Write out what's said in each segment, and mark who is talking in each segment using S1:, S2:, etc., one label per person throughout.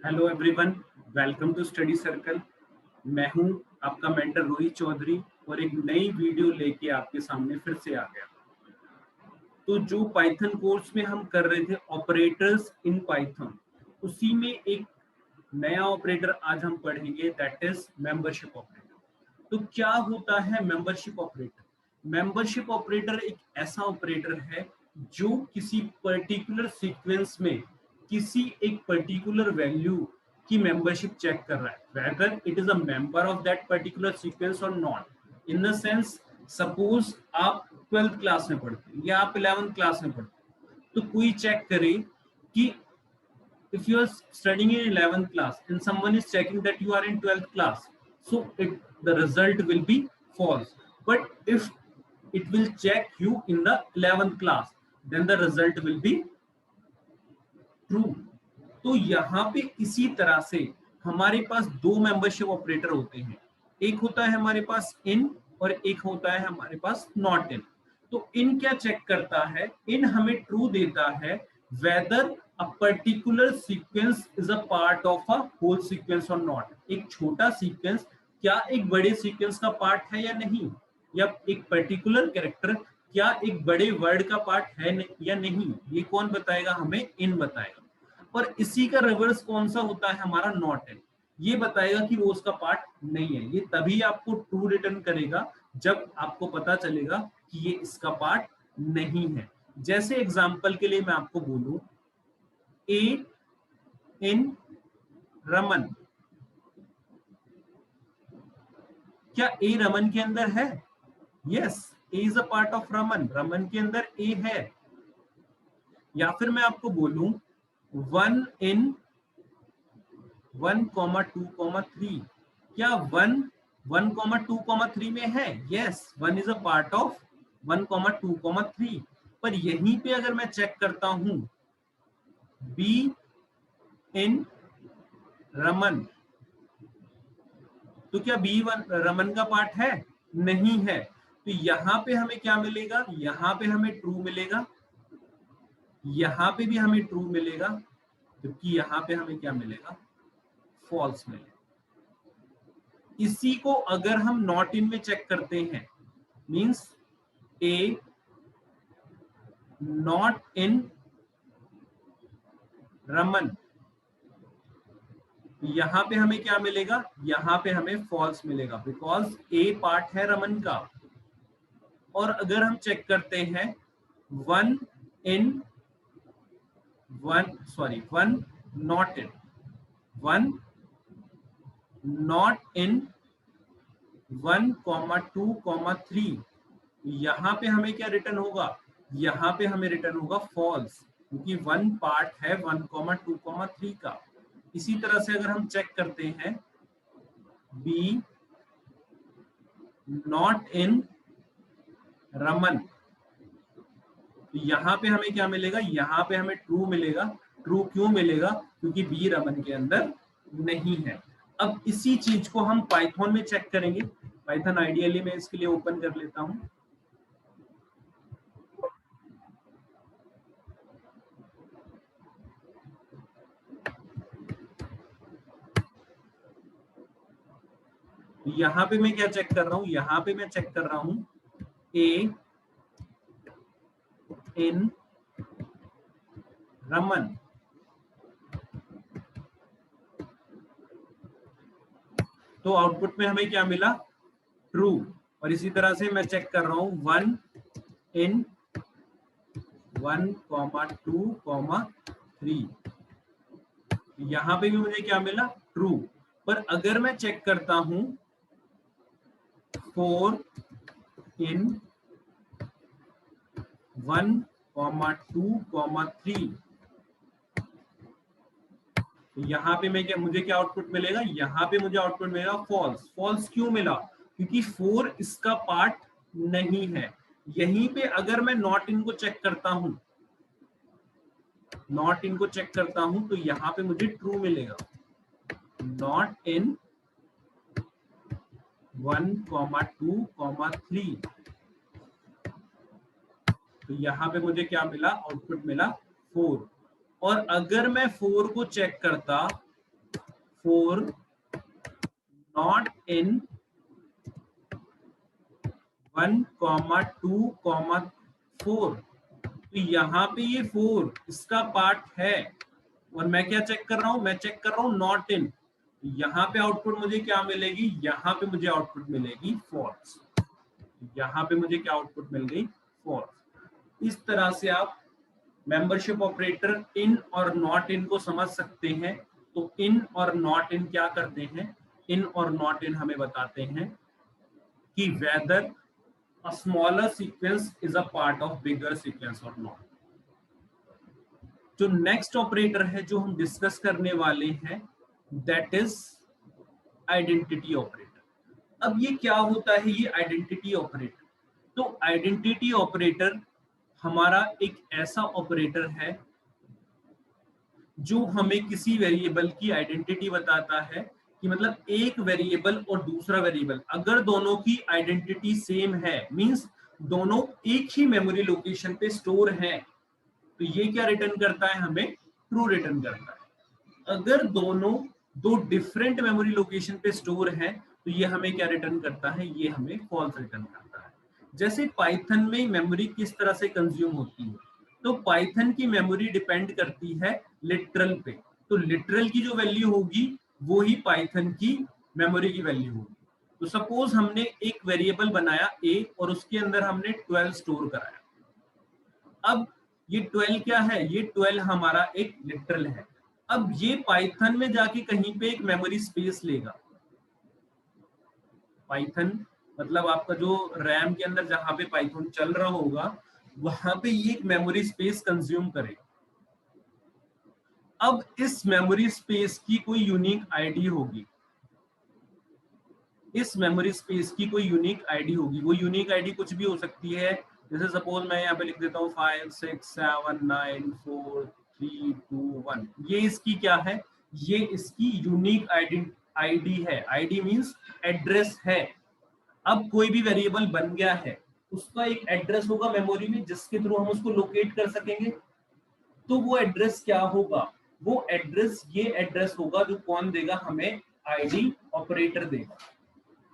S1: Hello everyone, welcome to study circle. मैं हूं आपका मेंटर रोहित चौधरी और एक नई वीडियो लेके आपके सामने फिर से आ गया। तो जो पाइथन कोर्स में हम कर रहे थे ऑपरेटर्स इन पाइथन, उसी में एक नया ऑपरेटर आज हम पढ़ेंगे, दैट इज मेंबरशिप ऑपरेटर। तो क्या होता है मेंबरशिप ऑपरेटर? मेंबरशिप ऑपरेटर एक ऐसा ऑपरेटर है जो किसी पर्टिकुलर सीक्वेंस में किसी एक पर्टिकुलर वैल्यू की मेंबरशिप चेक कर रहा है, whether it is a member of that particular sequence और not. In the sense, suppose आप 12th क्लास में पढ़ते हैं या आप 11th क्लास में पढ़ते हैं, तो कोई चेक करे कि if you are studying in 11th class and someone is checking that you are in 12th class, so the result will be false. But if it will check you in the 11th class, then the result will be true. तो यहाँ पे इसी तरह से हमारे पास दो membership operator होते हैं। एक होता है हमारे पास इन और एक होता है हमारे पास नॉट इन। तो इन क्या चेक करता है? इन हमें ट्रू देता है whether a particular sequence is a part of a whole sequence और नॉट। एक छोटा सीक्वेंस क्या एक बड़े सीक्वेंस का पार्ट है या नहीं, या एक पर्टिकुलर कैरेक्टर क्या एक बड़े वर्ड का पार्ट है या नहीं, ये कौन बताएगा? हमें इन बताएगा। और इसी का रिवर्स कौन सा होता है? हमारा नॉट है। ये बताएगा कि वो उसका पार्ट नहीं है। ये तभी आपको ट्रू रिटर्न करेगा जब आपको पता चलेगा कि ये इसका पार्ट नहीं है। जैसे एग्जांपल के लिए मैं आपको बोलूं, ए इन रमन, क्या ए रमन के अंदर है? Yes, A is a part of Raman, Raman के अंदर ए है। या फिर मैं आपको बोलूं 1 इन 1,2,3, क्या 1,2,3 में है? Yes, 1 is a part of 1,2,3। पर यहीं पे अगर मैं चेक करता हूं बी इन रमन, तो क्या बी रमन का पार्ट है? नहीं है। तो यहां पे हमें क्या मिलेगा? यहां पे हमें ट्रू मिलेगा, यहां पे भी हमें ट्रू मिलेगा, जबकि यहां पे हमें क्या मिलेगा? फॉल्स मिलेगा। इसी को अगर हम नॉट इन में चेक करते हैं, means A not in Raman, यहां पे हमें क्या मिलेगा? यहां पे हमें फॉल्स मिलेगा, बिकॉज ए पार्ट है रमन का। और अगर हम चेक करते हैं 1 इन 1 नॉट इन 1 नॉट इन 1,2,3, यहां पे हमें क्या रिटर्न होगा? यहां पे हमें रिटर्न होगा फॉल्स, क्योंकि 1 पार्ट है 1,2,3 का। इसी तरह से अगर हम चेक करते हैं बी नॉट इन रमन, तो यहाँ पे हमें क्या मिलेगा? यहाँ पे हमें ट्रू मिलेगा। ट्रू क्यों मिलेगा? क्योंकि बी रमन के अंदर नहीं है। अब इसी चीज को हम पाइथन में चेक करेंगे। पाइथन आइडियली मैं इसके लिए ओपन कर लेता हूं। यहाँ पे मैं क्या चेक कर रहा हूँ? यहाँ पे मैं चेक कर रहा हूँ ए इन रमन, तो आउटपुट में हमें क्या मिला? ट्रू। और इसी तरह से मैं चेक कर रहा हूँ 1 इन 1,2,3, यहाँ पे भी मुझे क्या मिला? ट्रू। पर अगर मैं चेक करता हूं 4 इन 1,2,3, तो यहाँ पे मैं क्या, मुझे क्या आउटपुट मिलेगा? यहाँ पे मुझे आउटपुट मिलेगा फॉल्स। फॉल्स क्यों मिला? क्योंकि 4 इसका पार्ट नहीं है। यहीं पे अगर मैं नॉट इन को चेक करता हूं, नॉट इन को चेक करता हूं, तो यहाँ पे मुझे ट्रू मिलेगा। नॉट इन 1,2,3, तो यहाँ पे मुझे क्या मिला? आउटपुट मिला 4। और अगर मैं 4 को चेक करता 4 नॉट इन 1, 2, 4। तो यहाँ पे ये 4 इसका पार्ट है और मैं क्या चेक कर रहा हूं, मैं चेक कर रहा हूं नॉट इन। यहाँ पे आउटपुट मुझे क्या मिलेगी, यहाँ पे मुझे आउटपुट मिलेगी फॉल्स। यहाँ पे मुझे क्या आउटपुट मिल गई, फॉल्स। इस तरह से आप मेंबरशिप ऑपरेटर इन और नॉट इन को समझ सकते हैं। तो इन और नॉट इन क्या करते हैं, इन और नॉट इन हमें बताते हैं कि weather a smaller sequence is a part of bigger sequence or not। जो नेक्स्ट ऑपरेटर है जो हम डिस्कस करने वाले हैं, दैट इज आइडेंटिटी ऑपरेटर। अब ये क्या होता है, ये आइडेंटिटी ऑपरेटर? तो आइडेंटिटी ऑपरेटर हमारा एक ऐसा ऑपरेटर है जो हमें किसी वेरिएबल की आइडेंटिटी बताता है कि मतलब एक वेरिएबल और दूसरा वेरिएबल अगर दोनों की आइडेंटिटी सेम है, मींस दोनों एक ही मेमोरी लोकेशन पे स्टोर है, तो ये क्या रिटर्न करता है, हमें ट्रू रिटर्न करता है। अगर दोनों दो डिफरेंट मेमोरी लोकेशन पे स्टोर है तो ये हमें क्या रिटर्न करता है, ये हमें फॉल्स रिटर्न करता है। जैसे पाइथन में मेमोरी किस तरह से कंज्यूम होती है, तो पाइथन की मेमोरी डिपेंड करती है लिटरल पे। तो लिटरल की जो वैल्यू होगी वो ही पाइथन की मेमोरी की वैल्यू होगी। तो सपोज हमने एक वेरिएबल बनाया a और उसके अंदर हमने 12 स्टोर कराया। अब ये 12 क्या है, ये 12 हमारा एक लिटरल है। अब ये पाइथन में जाके कहीं पे एक मेमोरी स्पेस लेगा। पाइथन मतलब आपका जो रैम के अंदर जहां पे पाइथन चल रहा होगा वहां पे ये एक मेमोरी स्पेस कंज्यूम करेगा। अब इस मेमोरी स्पेस की कोई यूनिक आईडी होगी, इस मेमोरी स्पेस की कोई यूनिक आईडी होगी। वो यूनिक आईडी कुछ भी हो सकती है, जैसे सपोज मैं यहाँ पे लिख देता हूँ 5 6 7 9 4 3 2 1। ये इसकी क्या है, ये इसकी यूनिक आईडी है। आईडी मींस एड्रेस है। अब कोई भी वेरिएबल बन गया है, उसका एक एड्रेस होगा मेमोरी में जिसके थ्रू हम उसको लोकेट कर सकेंगे। तो वो एड्रेस क्या होगा, वो एड्रेस ये एड्रेस होगा जो कौन देगा, हमें आईडी ऑपरेटर देगा।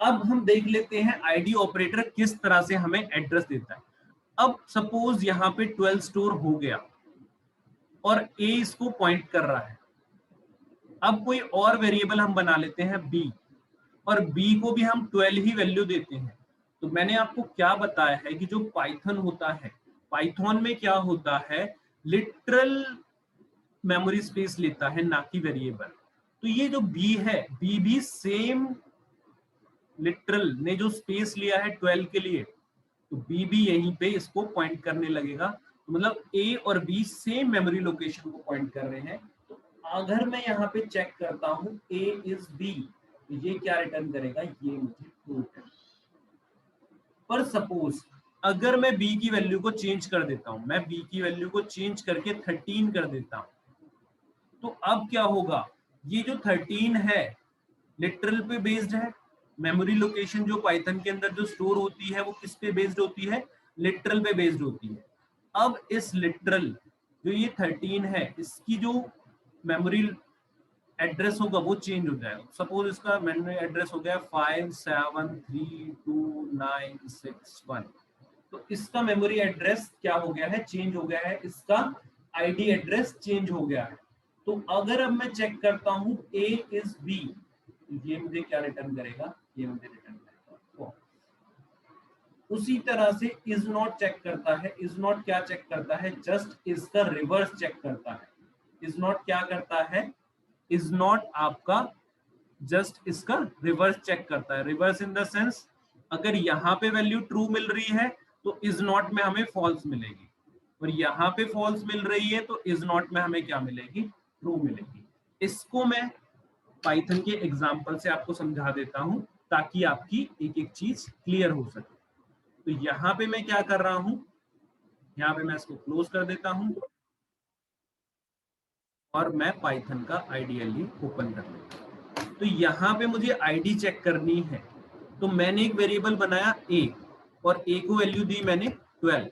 S1: अब हम देख लेते हैं आईडी ऑपरेटर किस तरह से हमें एड्रेस देता है। अब सपोज यहाँ पे 12 स्टोर हो गया और a इसको पॉइंट कर रहा है। अब कोई और वेरिएबल हम बना लेते हैं b और b को भी हम 12 ही वैल्यू देते हैं। तो मैंने आपको क्या बताया है कि जो पाइथन होता है, पाइथन में क्या होता है, लिटरल मेमोरी स्पेस लेता है ना कि वेरिएबल। तो ये जो b है, b भी सेम लिटरल ने जो स्पेस लिया है 12 के लिए, तो b भी यहीं पे इसको पॉइंट करने लगेगा। तो मतलब a और b सेम मेमोरी लोकेशन को पॉइंट कर रहे हैं। तो अगर मैं यहाँ पे चेक करता हूँ a इज b, तो ये क्या रिटर्न करेगा, ये मुझे ट्रू है। पर सपोज अगर मैं b की वैल्यू को चेंज कर देता हूँ, मैं b की वैल्यू को चेंज करके 13 कर देता हूँ, तो अब क्या होगा, ये जो 13 है लिटरल पे बेस्ड है। मेमोरी लोकेशन जो पाइथन के अंदर जो स्टोर होती है वो किस पे बेस्ड होती है, लिटरल पे बेस्ड होती है। अब इस लिटरल जो ये 13 है, इसकी जो मेमोरी एड्रेस होगा वो चेंज हो जाएगा। सपोज इसका मेमोरी एड्रेस हो गया 5 7 3 2 9 6 1। तो इसका मेमोरी एड्रेस क्या हो गया है, चेंज हो गया है। इसका आईडी एड्रेस चेंज हो गया है। तो अगर अब मैं चेक करता हूं a इज b, ये मुझे क्या रिटर्न करेगा, ये मुझे रिटर्न करेगा। उसी तरह से इज नॉट चेक करता है। इज नॉट क्या चेक करता है, जस्ट इसका रिवर्स चेक करता है। इज नॉट क्या करता है, इज नॉट आपका जस्ट इसका रिवर्स चेक करता है। रिवर्स इन द सेंस, अगर यहाँ पे वैल्यू ट्रू मिल रही है तो इज नॉट में हमें फॉल्स मिलेगी, और यहाँ पे फॉल्स मिल रही है तो इज नॉट में हमें क्या मिलेगी, ट्रू मिलेगी। इसको मैं पाइथन के एग्जांपल से आपको समझा देता हूं ताकि आपकी एक एक चीज क्लियर हो सके। तो यहाँ पे मैं क्या कर रहा हूं, यहाँ पे मैं इसको क्लोज कर देता हूं और मैं पाइथन का आइडियली ओपन कर लेता हूं। तो यहाँ पे मुझे आईडी चेक करनी है। तो मैंने एक वेरिएबल बनाया a और a को वैल्यू दी मैंने 12।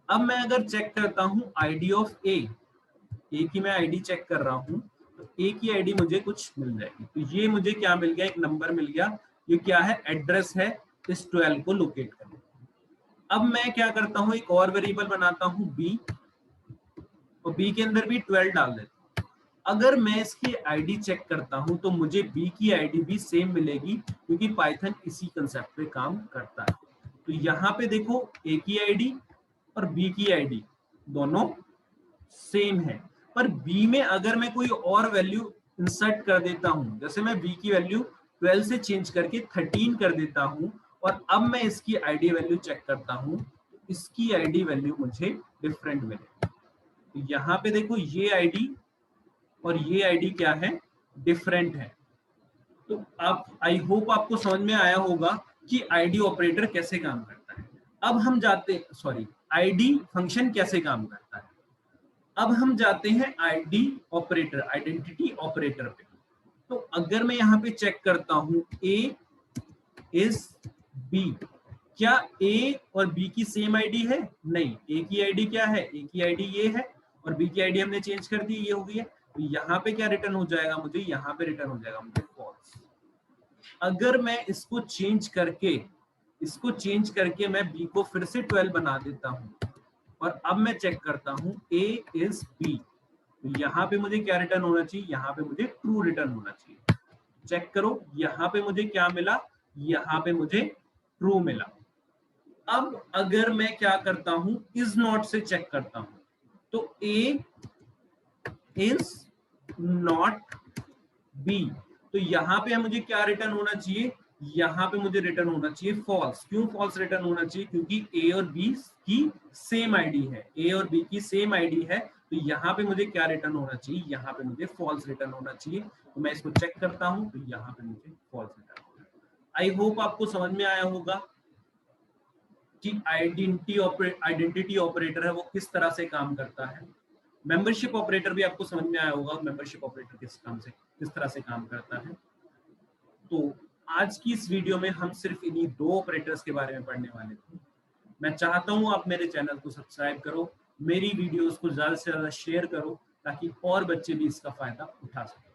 S1: अब मैं अगर चेक करता हूं आईडी ऑफ a की मैं आईडी चेक कर रहा हूं, तो तो ए की आईडी मुझे कुछ मिल जाएगी। तो ये मुझे क्या मिल गया, एक नंबर मिल गया। ये क्या है, एड्रेस है, इस 12 को लोकेट करने। अब मैं क्या करता हूं, एक और वेरिएबल बनाता हूं बी, और बी के अंदर भी 12 डाल देता हूं। अगर मैं इसकी आईडी चेक करता हूं तो मुझे बी की आईडी भी सेम मिलेगी, क्योंकि पाइथन इसी कंसेप्ट पे काम करता है। तो यहाँ पे देखो ए की आईडी और बी की आईडी दोनों सेम है, पर बी में अगर मैं कोई और वैल्यू इंसर्ट कर देता हूं, जैसे मैं बी की वैल्यू 12 से चेंज करके 13 कर देता हूं, और अब मैं इसकी आईडी वैल्यू चेक करता हूं, तो इसकी आईडी वैल्यू मुझे डिफरेंट मिलेगी। तो यहाँ पे देखो ये आईडी और ये आईडी क्या है, डिफरेंट है। तो आप, आई होप आपको समझ में आया होगा कि आईडी ऑपरेटर कैसे काम करता है। अब हम जाते, सॉरी, आईडी फंक्शन कैसे काम करता है। अब हम जाते हैं आईडी ऑपरेटर, आइडेंटिटी ऑपरेटर पे। तो अगर मैं यहाँ पे चेक करता हूं ए इज बी, क्या ए और बी की सेम आईडी है? नहीं। ए की आईडी क्या है, ए की आईडी ये है, और बी की आईडी हमने चेंज कर दी, ये हो गई है। तो यहाँ पे क्या रिटर्न हो जाएगा मुझे, यहाँ पे रिटर्न हो जाएगा मुझे फॉल्स। अगर मैं इसको चेंज करके मैं बी को फिर से 12 बना देता हूं, और अब मैं चेक करता हूं ए इज बी, तो यहाँ पे मुझे क्या रिटर्न होना चाहिए, यहाँ पे मुझे ट्रू रिटर्न होना चाहिए। चेक करो यहाँ पे मुझे क्या मिला, यहाँ पे मुझे ट्रू मिला। अब अगर मैं क्या करता हूं, इज नॉट से चेक करता हूं, तो ए इज नॉट बी, तो यहाँ पे मुझे क्या रिटर्न होना चाहिए, यहाँ पे मुझे रिटर्न होना चाहिए फॉल्स। क्यों फॉल्स रिटर्न होना चाहिए, क्योंकि ए और बी की सेम आईडी है, ए और बी की सेम आईडी है। तो यहाँ पे मुझे क्या रिटर्न होना चाहिए, यहाँ पे मुझे फॉल्स रिटर्न होना चाहिए। तो मैं इसको चेक करता हूं, तो यहाँ पे मुझे फॉल्स रिटर्न होना है। आई होप आपको समझ में आया होगा कि आइडेंटिटी ऑपरेटर है वो किस तरह से काम करता है। मेंबरशिप ऑपरेटर भी आपको समझ में आया होगा, मेंबरशिप ऑपरेटर किस तरह से काम करता है। तो आज की इस वीडियो में हम सिर्फ इन्हीं 2 ऑपरेटर्स के बारे में पढ़ने वाले थे। मैं चाहता हूं आप मेरे चैनल को सब्सक्राइब करो, मेरी वीडियोस को ज्यादा से ज्यादा शेयर करो, ताकि और बच्चे भी इसका फायदा उठा सकें।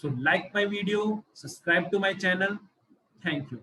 S1: So like my video, subscribe to my channel. Thank you.